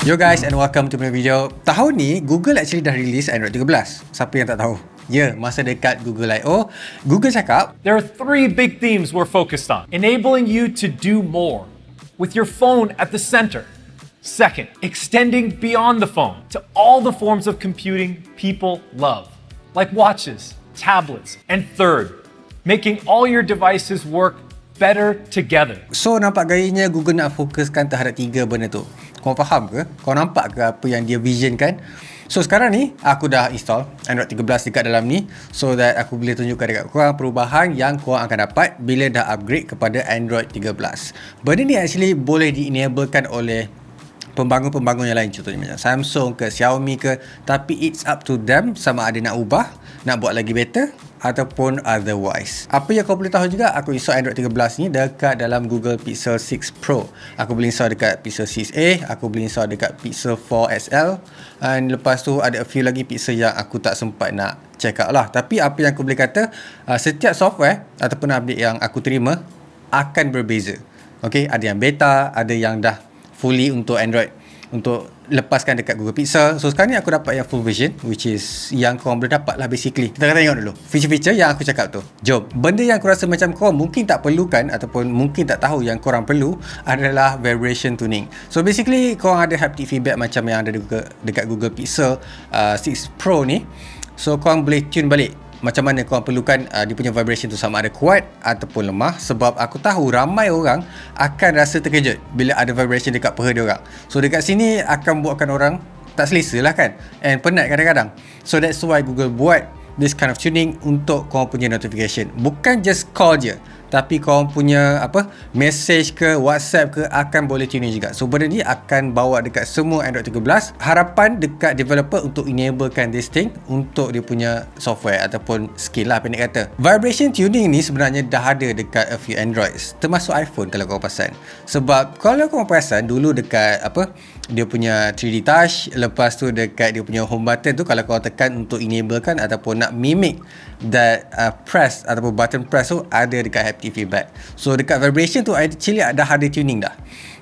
Yo guys and welcome to my video. Tahun ni Google actually dah release Android 13. Siapa yang tak tahu? Masa dekat Google I.O. Google cakap there are three big themes we're focused on. Enabling you to do more with your phone at the center. Second, extending beyond the phone to all the forms of computing people love, like watches, tablets. And third, making all your devices work better together. So nampak gayanya Google nak fokuskan terhadap tiga benda tu. Kau faham ke? Kau nampak ke apa yang dia visionkan? So sekarang ni aku dah install Android 13 dekat dalam ni, so that aku boleh tunjukkan dekat korang perubahan yang korang akan dapat bila dah upgrade kepada Android 13. Benda ni actually boleh di-enablekan oleh pembangun-pembangun yang lain, contohnya macam Samsung ke Xiaomi ke, tapi it's up to them sama ada nak ubah, nak buat lagi better ataupun otherwise. Apa yang kau boleh tahu juga, aku install Android 13 ni dekat dalam Google Pixel 6 Pro. Aku boleh install dekat Pixel 6a, aku boleh install dekat Pixel 4 XL, dan lepas tu ada a few lagi Pixel yang aku tak sempat nak check out lah. Tapi apa yang aku boleh kata, setiap software ataupun update yang aku terima akan berbeza. Okay, ada yang beta, ada yang dah fully untuk Android, untuk lepaskan dekat Google Pixel. So sekarang ni aku dapat yang full version, which is yang korang boleh dapat lah basically. Kita akan tengok dulu feature-feature yang aku cakap tu. Jom. Benda yang aku rasa macam korang mungkin tak perlukan ataupun mungkin tak tahu yang korang perlu adalah vibration tuning. So basically korang ada haptic feedback macam yang ada dekat Google Pixel 6 Pro ni. So korang boleh tune balik macam mana korang perlukan dia punya vibration tu, sama ada kuat ataupun lemah. Sebab aku tahu ramai orang akan rasa terkejut bila ada vibration dekat peha dia orang. So dekat sini akan buatkan orang tak selesa lah kan, and penat kadang-kadang. So that's why Google buat this kind of tuning untuk korang punya notification. Bukan just call je, tapi korang punya message ke WhatsApp ke akan boleh tuning juga. So benda ni akan bawa dekat semua Android 13. Harapan dekat developer untuk enablekan this thing untuk dia punya software ataupun skill lah pendek kata. Vibration tuning ni sebenarnya dah ada dekat a few Androids, termasuk iPhone kalau korang perasan. Sebab kalau korang perasan dulu dekat dia punya 3D touch, lepas tu dekat dia punya home button tu, kalau korang tekan untuk enablekan ataupun nak mimic that press ataupun button press tu, ada dekat haptic feedback. So dekat vibration tu actually dah ada tuning dah,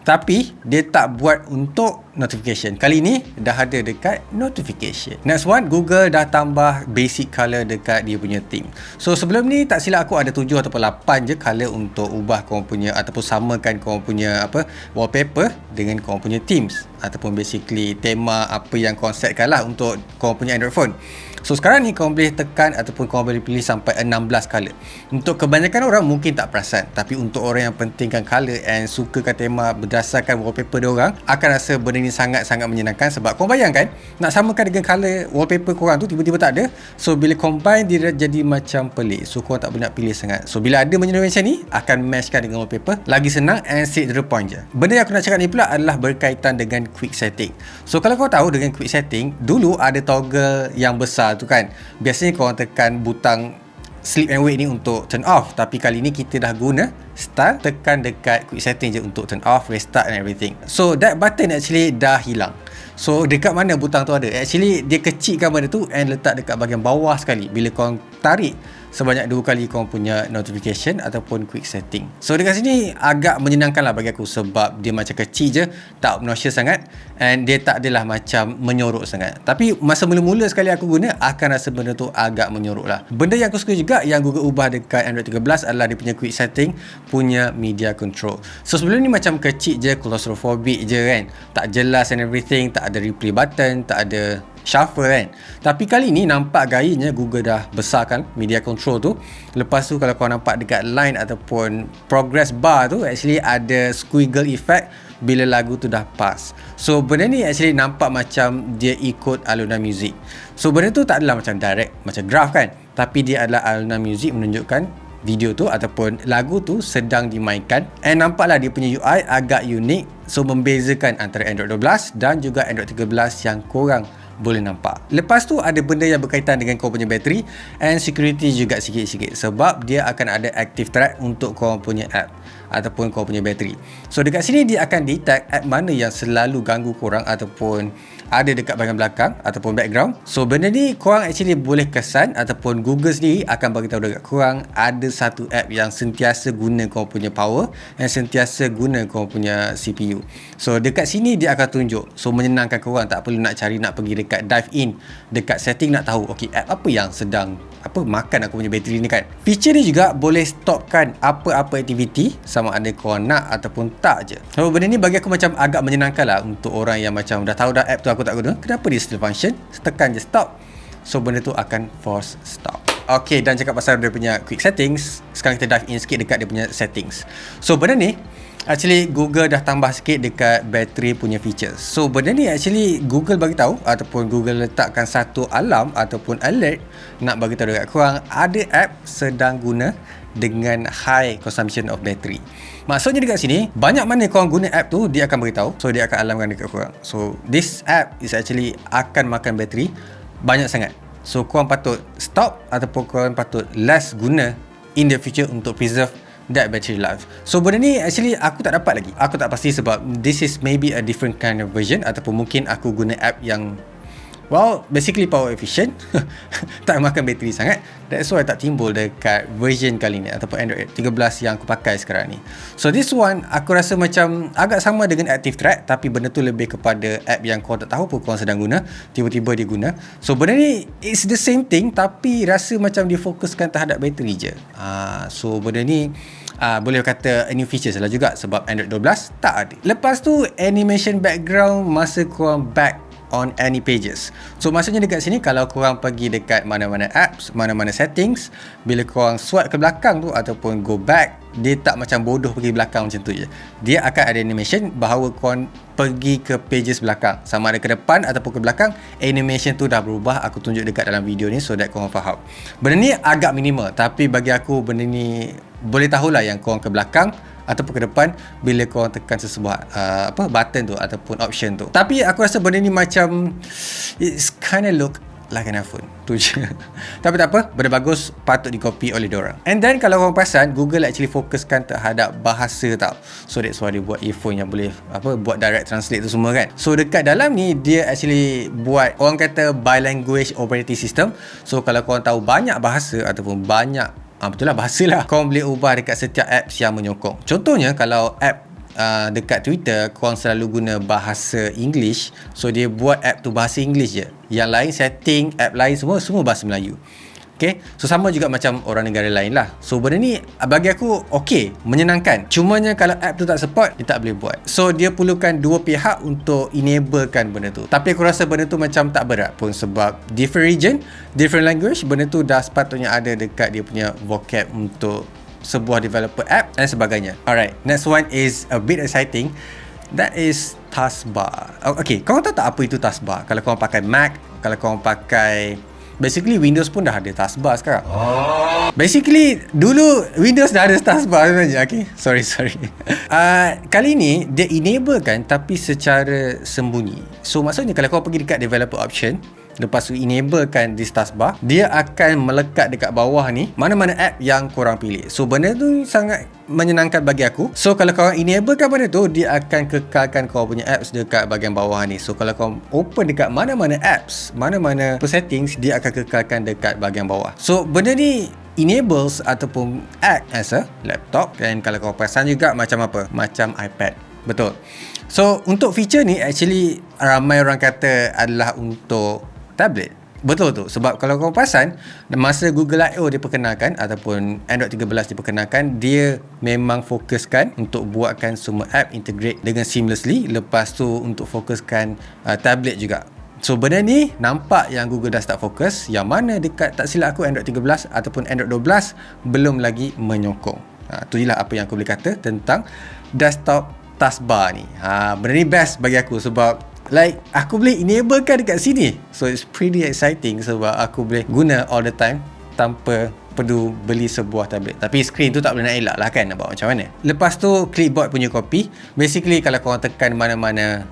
tapi dia tak buat untuk notification. Kali ni dah ada dekat notification. Next one, Google dah tambah basic color dekat dia punya theme. So sebelum ni tak silap aku ada 7 ataupun 8 je color untuk ubah korang punya ataupun samakan korang punya wallpaper dengan korang punya themes ataupun basically tema apa yang korang setkan lah untuk korang punya Android phone. So sekarang ni korang boleh tekan ataupun korang boleh pilih sampai 16 color. Untuk kebanyakan orang mungkin tak perasan, tapi untuk orang yang pentingkan color and sukakan tema berdasarkan wallpaper dia orang, akan rasa benda ni sangat-sangat menyenangkan. Sebab korang bayangkan nak samakan dengan color wallpaper korang tu tiba-tiba tak ada. So bila combine dia jadi macam pelik. So korang tak boleh nak pilih sangat. So bila ada benda macam ni, akan matchkan dengan wallpaper, lagi senang and straight to the point je. Benda yang aku nak cakap ni pula adalah berkaitan dengan quick setting. So kalau kau tahu dengan quick setting, dulu ada toggle yang besar tu kan, biasanya korang tekan butang sleep and wake ni untuk turn off, tapi kali ni kita dah guna start, tekan dekat quick setting je untuk turn off, restart and everything. So that button actually dah hilang. So dekat mana butang tu ada? Actually dia kecilkan benda tu and letak dekat bahagian bawah sekali. Bila korang tarik sebanyak 2 kali korang punya notification ataupun quick setting. So dekat sini agak menyenangkan lah bagi aku, sebab dia macam kecil je, tak obnoxious sangat, and dia tak adalah macam menyorok sangat. Tapi masa mula-mula sekali aku guna, akan rasa benda tu agak menyorok lah. Benda yang aku suka juga yang Google ubah dekat Android 13 adalah dia punya quick setting punya media control. So sebelum ni macam kecil je, claustrophobic je kan, tak jelas and everything, tak ada replay button, tak ada shuffle kan. Tapi kali ni nampak gayanya Google dah besarkan media control tu. Lepas tu kalau kau nampak dekat line ataupun progress bar tu, actually ada squiggle effect bila lagu tu dah pass. So benda ni actually nampak macam dia ikut alunan muzik. So benda tu tak adalah macam direct macam graph kan, tapi dia adalah alunan muzik menunjukkan video tu ataupun lagu tu sedang dimainkan. And nampaklah dia punya UI agak unik. So membezakan antara Android 12 dan juga Android 13 yang korang boleh nampak. Lepas tu ada benda yang berkaitan dengan kau punya bateri and security juga sikit-sikit, sebab dia akan ada active track untuk kau punya app. ataupun korang punya bateri. So dekat sini dia akan detect app mana yang selalu ganggu korang ataupun ada dekat bahagian belakang ataupun background. So benda ni korang actually boleh kesan ataupun Google sendiri akan bagi tahu dekat korang ada satu app yang sentiasa guna korang punya power dan sentiasa guna korang punya CPU. So dekat sini dia akan tunjuk. So menyenangkan korang, tak perlu nak cari, nak pergi dekat dive in dekat setting nak tahu okey app apa yang sedang makan aku punya bateri ni kan. Feature ni juga boleh stopkan apa-apa aktiviti sama ada korang nak ataupun tak je. So benda ni bagi aku macam agak menyenangkan lah untuk orang yang macam dah tahu dah app tu aku tak guna, kenapa dia still function, tekan je stop. So benda tu akan force stop. Okay, dan cakap pasal dia punya quick settings, sekarang kita dive in sikit dekat dia punya settings. So benda ni actually Google dah tambah sikit dekat bateri punya features. So benda ni actually Google bagi tahu ataupun Google letakkan satu alarm ataupun alert nak bagi tahu dekat korang ada app sedang guna dengan high consumption of battery. Maksudnya dekat sini banyak mana korang guna app tu dia akan beritahu. So dia akan alarmkan dekat korang. So this app is actually akan makan bateri banyak sangat. So korang patut stop ataupun korang patut less guna in the future untuk preserve that battery life. So benda ni actually aku tak dapat lagi. Aku tak pasti sebab this is maybe a different kind of version ataupun mungkin aku guna app yang basically power efficient tak makan bateri sangat. That's why tak timbul dekat version kali ni ataupun Android 13 yang aku pakai sekarang ni. So this one aku rasa macam agak sama dengan Active Track, tapi benda tu lebih kepada app yang kau tak tahu pun kau sedang guna, tiba-tiba dia guna. So benda ni it's the same thing tapi rasa macam difokuskan terhadap bateri je. So benda ni boleh kata new features lah juga sebab Android 12 tak ada. Lepas tu animation background masa korang back on any pages. So maksudnya dekat sini kalau korang pergi dekat mana-mana apps, mana-mana settings, bila korang swipe ke belakang tu ataupun go back, dia tak macam bodoh pergi belakang macam tu je. Dia akan ada animation bahawa korang pergi ke pages belakang, sama ada ke depan ataupun ke belakang, animation tu dah berubah. Aku tunjuk dekat dalam video ni so that korang faham. Benda ni agak minimal tapi bagi aku benda ni boleh tahulah yang korang ke belakang ataupun ke depan bila korang tekan sesebuah button tu ataupun option tu. Tapi aku rasa benda ni macam it's kind of look like an iPhone tu je. Tapi tak apa, benda bagus patut di-copy oleh diorang. And then kalau korang perasan, Google actually fokuskan terhadap bahasa tau. So that's why dia buat earphone yang boleh buat direct translate tu semua kan. So dekat dalam ni dia actually buat orang kata bilanguage operating system. So kalau korang tahu banyak bahasa ataupun banyak betul lah bahasa lah, korang boleh ubah dekat setiap apps yang menyokong. Contohnya kalau app dekat Twitter korang selalu guna bahasa English, so dia buat app tu bahasa English je. Yang lain setting app lain semua bahasa Melayu. Okay, so sama juga macam orang negara lain lah. So benda ni bagi aku okay, menyenangkan. Cumanya kalau app tu tak support, dia tak boleh buat. So dia perlukan dua pihak untuk enablekan benda tu. Tapi aku rasa benda tu macam tak berat pun sebab different region, different language, benda tu dah sepatutnya ada dekat dia punya vocab untuk sebuah developer app dan sebagainya. Alright, next one is a bit exciting. That is taskbar. Okay, korang tahu tak apa itu taskbar? Kalau korang pakai Mac, kalau korang pakai basically Windows pun dah ada taskbar sekarang. Basically dulu Windows dah ada taskbar sebenarnya. Okay, sorry. Kali ni dia enable kan tapi secara sembunyi. So maksudnya kalau kau pergi dekat developer option, lepas tu enable kan this taskbar, dia akan melekat dekat bawah ni mana-mana app yang korang pilih. So benda tu sangat menyenangkan bagi aku. So kalau korang enable kan benda tu, dia akan kekalkan korang punya apps dekat bahagian bawah ni. So kalau korang open dekat mana-mana apps, mana-mana settings, dia akan kekalkan dekat bahagian bawah. So benda ni enables ataupun act as a laptop. Dan kalau korang perasan juga macam apa? Macam iPad. Betul. So untuk feature ni actually ramai orang kata adalah untuk tablet. Betul tu. Sebab kalau kau perasan, masa Google I.O. diperkenalkan ataupun Android 13 diperkenalkan, dia memang fokuskan untuk buatkan semua app integrate dengan seamlessly. Lepas tu untuk fokuskan tablet juga. So benda ni nampak yang Google dah start fokus. Yang mana dekat tak silap aku Android 13 ataupun Android 12 belum lagi menyokong. Tu je lah apa yang aku boleh kata tentang desktop taskbar ni. Benda ni best bagi aku sebab like aku boleh enable kan dekat sini. So it's pretty exciting sebab aku boleh guna all the time tanpa perlu beli sebuah tablet. Tapi skrin tu tak boleh nak elak lah kan, nak buat macam mana. Lepas tu clipboard punya copy. Basically kalau korang tekan mana-mana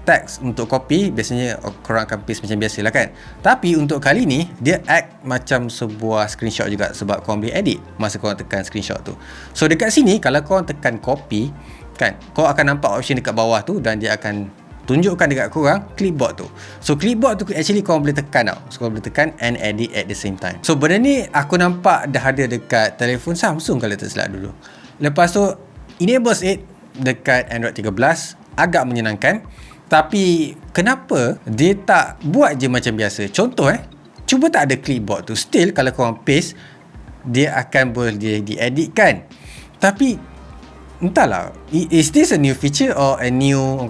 teks untuk copy, biasanya korang akan paste macam biasa lah kan. Tapi untuk kali ni dia act macam sebuah screenshot juga, sebab korang boleh edit masa korang tekan screenshot tu. So dekat sini kalau korang tekan copy kan, korang akan nampak option dekat bawah tu, dan dia akan tunjukkan dekat korang clipboard tu. So clipboard tu actually korang boleh tekan tau. So korang boleh tekan and edit at the same time. So benda ni aku nampak dah ada dekat telefon Samsung kalau tak silap dulu. Lepas tu enables it dekat Android 13, agak menyenangkan. Tapi kenapa dia tak buat je macam biasa? Contoh cuba tak ada clipboard tu, still kalau korang paste dia akan boleh dieditkan. Tapi entahlah, is this a new feature or a new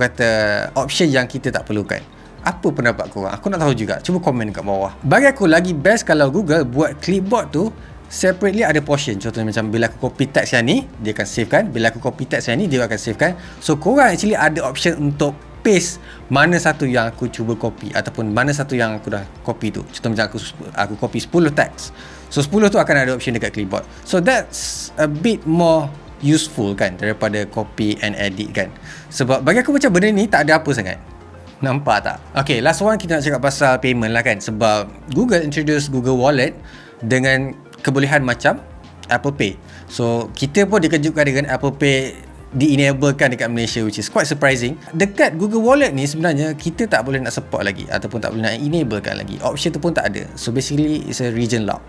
option yang kita tak perlukan? Apa pendapat korang? Aku nak tahu juga. Cuba komen kat bawah. Bagi aku lagi best kalau Google buat clipboard tu separately ada portion. Contohnya macam bila aku copy teks yang ni, dia akan save kan. Bila aku copy teks yang ni, dia akan save kan. So korang actually ada option untuk paste mana satu yang aku cuba copy, ataupun mana satu yang aku dah copy tu. Contoh macam aku copy 10 teks. So 10 tu akan ada option dekat clipboard. So that's a bit more useful kan daripada copy and edit kan. Sebab bagi aku macam benda ni tak ada apa sangat. Nampak tak? Okay, last one kita nak cakap pasal payment lah kan. Sebab Google introduce Google Wallet dengan kebolehan macam Apple Pay. So kita pun dikejutkan dengan Apple Pay di-enablekan dekat Malaysia, which is quite surprising. Dekat Google Wallet ni sebenarnya kita tak boleh nak support lagi, ataupun tak boleh nak enablekan lagi. Option tu pun tak ada. So basically it's a region lock.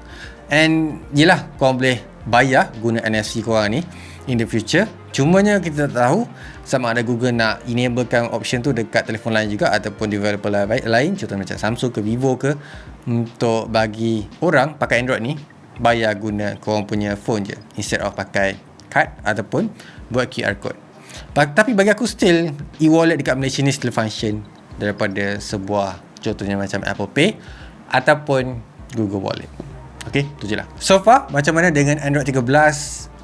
And yelah, korang boleh bayar guna NFC korang ni in the future. Cumanya kita tak tahu sama ada Google nak enablekan option tu dekat telefon lain juga, ataupun developer lain, contoh macam Samsung ke Vivo ke, untuk bagi orang pakai Android ni bayar guna korang punya phone je, instead of pakai card ataupun buat QR code. Tapi bagi aku still e-wallet dekat Malaysia ni still function daripada sebuah, contohnya macam Apple Pay ataupun Google Wallet. Okay, tu je lah. So far, macam mana dengan Android 13?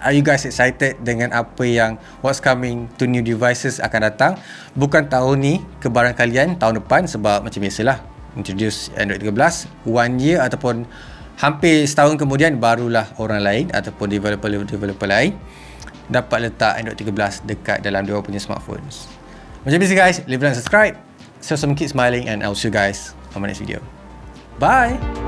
Are you guys excited dengan apa yang what's coming to new devices akan datang? Bukan tahun ni, kebarang kalian tahun depan, sebab macam biasalah introduce Android 13 1 year ataupun hampir setahun kemudian barulah orang lain ataupun developer lain dapat letak Android 13 dekat dalam dia punya smartphones. Macam biasa guys, leave like and subscribe. So keep smiling and I'll see you guys on my next video. Bye!